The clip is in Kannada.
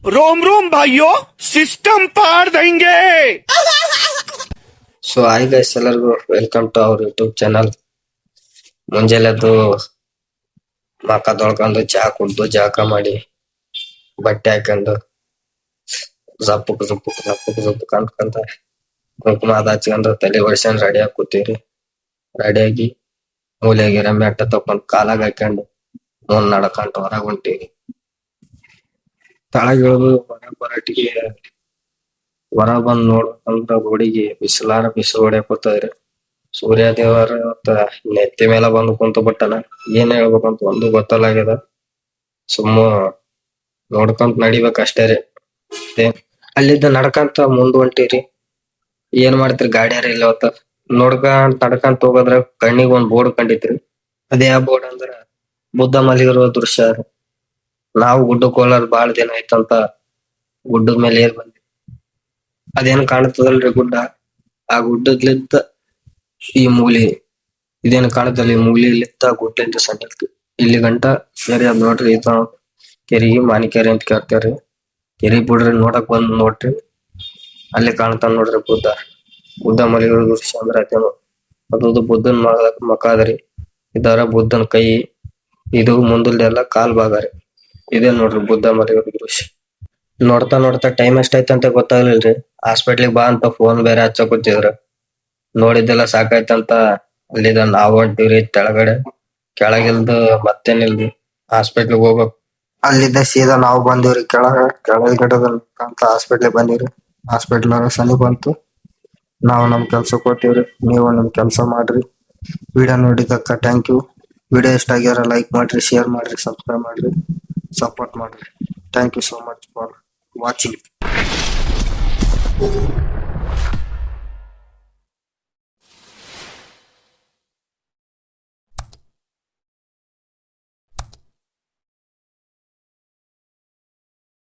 रोम रोम भाइयों, सिस्टम पार देंगे। ಸೊ ಹಾಯ್ ಗೈಸ್, ಎಲ್ಲರಿಗೂ welcome to our YouTube channel. ಮುಂಜಾನೆದ್ದು ಮಕ ತೊಳ್ಕೊಂಡು ಚಹಾ ಕುಡ್ದು ಜಳಕ ಮಾಡಿ ಬಟ್ಟೆ ಹಾಕೊಂಡು ಜಪ್ಪಕ್ ಅನ್ಕೊಂತ ಕುಂಕುಮ ಅದ ಹಚ್ಕೊಂಡು ತಲೆ ಒಡ್ಸ್ಕೊಂಡ್ ರೆಡಿ ಆಗಿ ಕೂತೀವ್ರಿ. ರೆಡಿಯಾಗಿ ಮೂಲೆಗಿರ ಮೆಟ್ಟ ತಕೊಂಡ್ ಕಾಲಾಗ ಹಾಕೊಂಡು ಮುಂದ್ ನಡ್ಕೊಂತ ಹೊರಗ್ ಹೊಂಟೀವಿ. ತಳಗಿಳಿದು ಹೊರಗ್ ಬರಟಿಗೆ ಹೊರ ಬಂದ್ ನೋಡ್ಬೇಕಂದ್ರ ರೋಡಿಗೆ ಬಿಸಿಲು ಹೊಡ್ಯಾಕ್ ಕೂತದ್ರಿ. ಸೂರ್ಯ ದೇವರ ನೆತ್ತಿ ಮೇಲೆ ಬಂದು ಕುಂತು ಬಿಟ್ಟನ. ಏನ್ ಹೇಳ್ಬೇಕಂತ ಒಂದು ಗೊತ್ತಲಾಗ್ಯದ. ಸುಮ್ಮ ನೋಡ್ಕೊಂತ ನಡಿಬೇಕ ಅಷ್ಟೇ ರೀ. ಅಲ್ಲಿದ್ದ ನಡ್ಕಂತ ಮುಂದ್ ಹೊಂಟಿವ್ರಿ. ಏನ್ ಮಾಡ್ತೀರಿ, ಗಾಡಿಯಾರ ಇಲ್ಲ ಅವತ್ತ. ನೋಡ್ಕೊಂತ ನಡ್ಕಂತ ಹೋಗೋದ್ರ ಕಣ್ಣಿಗೆ ಒಂದ್ ಬೋರ್ಡ್ ಕಂಡಿತ್ರಿ. ಅದೇ ಯಾವ ಬೋರ್ಡ್ ಅಂದ್ರ ಬುದ್ಧ ಮಲಗಿರುವ ದೃಶ್ಯ ರೀ. ನಾವು ಗುಡ್ಡಕ್ಕೆ ಹೋಗ್ಲಾರ್ದ ಬಾಳ ದಿನ ಆಯ್ತಂತ ಗುಡ್ಡದ ಮೇಲೆ ಏರ್ ಬಂದ್ವಿ. ಅದೇನ್ ಕಾಣ್ತದಲ್ರಿ ಗುಡ್ಡ, ಆ ಗುಡ್ಡದ್ಲಿದ್ದ ಈ ಮೂಲಿ ಇದೇನ್ ಕಾಣುತ್ತಲ್ಲ, ಈ ಮೂಲಿಲಿದ್ದ ಗುಡ್ಡಲಿಂದ ಸಣ್ಣಕ್ಕೆ ಇಲ್ಲಿ ಗಂಟ ಕೆರೆ ಅದ್ ನೋಡ್ರಿ. ಇದ ಕೆರೆಗೆ ಮಾನಿಕೆರೆ ಅಂತ ಕೇಳ್ತಾರ್ರಿ. ಕೆರೆ ಬಿಡ್ರಿ ನೋಡಕ್ ಬಂದ್ ನೋಡ್ರಿ, ಅಲ್ಲಿ ಕಾಣ್ತಾನ ನೋಡ್ರಿ ಬುದ್ಧ ಮಲಗಿರೋ ದೃಶ್ಯ ಅಂದ್ರ ಅದೇನು. ಅದು ಬುದ್ಧನ್ ಮಕ ಅದರಿ. ಇದರ ಬುದ್ಧನ್ ಕೈ, ಇದು ಮುಂದಲ್ದೆಲ್ಲ ಕಾಲ್ ಭಾಗ ರೀ. ಇದೇ ನೋಡ್ರಿ ಬುದ್ಧ ಮಲಗಿರೋ ದೃಶ್ಯ. ನೋಡ್ತಾ ನೋಡ್ತಾ ಟೈಮ್ ಎಷ್ಟಾಯ್ತಂತ ಗೊತ್ತಾಗ್ಲಿಲ್ರಿ. ಹಾಸ್ಪಿಟ್ಲಿಗೆ ಬಾ ಅಂತ ಫೋನ್ ಬೇರೆ ಹಚ್ಚಕೊತಿದ್ರ. ನೋಡಿದ್ದೆಲ್ಲ ಸಾಕಾಯ್ತಂತ ಅಲ್ಲಿದ ನಾವು ಹೊಂಟಿವ್ರಿ ತೆಳಗಡೆ. ಕೆಳಗಿಲ್ದು ಮತ್ತೇನಿಲ್ರಿ, ಹಾಸ್ಪಿಟ್ಲಿಗೆ ಹೋಗ್ಬೇಕು. ಅಲ್ಲಿದ್ದ ಸೀದಾ ನಾವು ಬಂದಿವ್ರಿ ಕೆಳಗಡೆ ಅಂತ ಹಾಸ್ಪಿಟ್ಲಿಗೆ ಬಂದಿವ್ರಿ. ಹಾಸ್ಪಿಟ್ಲ್ ಸನಿ ಬಂತು. ನಾವು ನಮ್ ಕೆಲ್ಸಕ್ಕೆ ಹೋಗ್ತೀವ್ರಿ, ನೀವು ನಮ್ ಕೆಲ್ಸ ಮಾಡ್ರಿ. ವಿಡಿಯೋ ನೋಡಿದಕ್ಕ ಥ್ಯಾಂಕ್ ಯು. ವಿಡಿಯೋ ಇಷ್ಟ ಆಗ್ಯಾರ ಲೈಕ್ ಮಾಡ್ರಿ, ಶೇರ್ ಮಾಡ್ರಿ, ಸಬ್ಸ್ಕ್ರೈಬ್ ಮಾಡ್ರಿ, ಸಪೋರ್ಟ್ ಮಾಡ್ರಿ. Thank you so much for watching.